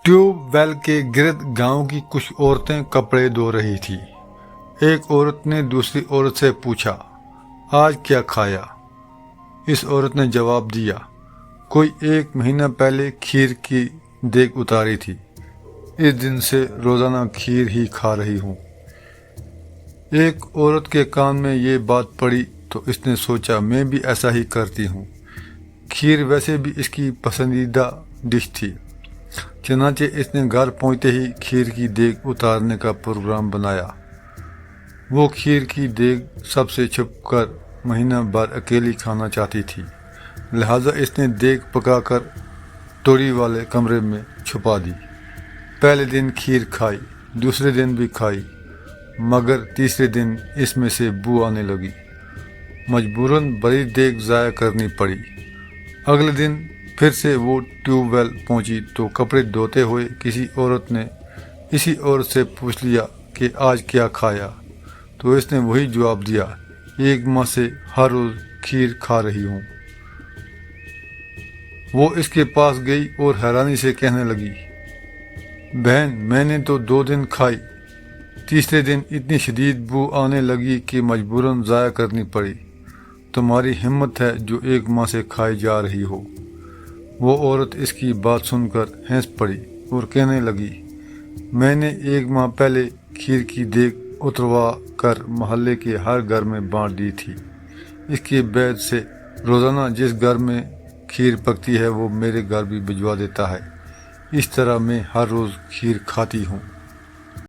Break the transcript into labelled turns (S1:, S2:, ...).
S1: Tube well کے گرد گاؤں کی کچھ عورتیں کپڑے دھو رہی تھی۔ ایک عورت نے دوسری عورت سے پوچھا، آج کیا کھایا؟ اس عورت نے جواب دیا، کوئی 1 مہینہ پہلے کھیر کی دیگ اتاری تھی، اس دن سے روزانہ کھیر ہی کھا رہی ہوں۔ ایک عورت کے کان میں یہ بات پڑی تو اس نے سوچا میں بھی ایسا ہی کرتی ہوں۔ کھیر ویسے بھی اس کی پسندیدہ ڈش تھی، چنانچہ اس نے گھر پہنچتے ہی کھیر کی دیگ اتارنے کا پروگرام بنایا۔ وہ کھیر کی دیگ سب سے چھپ کر مہینہ بھر اکیلی کھانا چاہتی تھی، لہٰذا اس نے دیگ پکا کر توڑی والے کمرے میں چھپا دی۔ پہلے دن کھیر کھائی، دوسرے دن بھی کھائی، مگر تیسرے دن اس میں سے بو آنے لگی۔ مجبوراً بڑی دیگ ضائع کرنی پڑی۔ اگلے دن پھر سے وہ ٹیوب ویل پہنچی تو کپڑے دھوتے ہوئے کسی عورت نے اسی عورت سے پوچھ لیا کہ آج کیا کھایا؟ تو اس نے وہی جواب دیا، 1 ماہ سے ہر روز کھیر کھا رہی ہوں۔ وہ اس کے پاس گئی اور حیرانی سے کہنے لگی، بہن میں نے تو 2 دن کھائی، تیسرے دن اتنی شدید بو آنے لگی کہ مجبوراً ضائع کرنی پڑی۔ تمہاری ہمت ہے جو 1 ماہ سے کھائی جا رہی ہو۔ وہ عورت اس کی بات سن کر ہنس پڑی اور کہنے لگی، میں نے 1 ماہ پہلے کھیر کی دیگ اتروا کر محلے کے ہر گھر میں بانٹ دی تھی۔ اس کے بعد سے روزانہ جس گھر میں کھیر پکتی ہے وہ میرے گھر بھی بھجوا دیتا ہے۔ اس طرح میں ہر روز کھیر کھاتی ہوں۔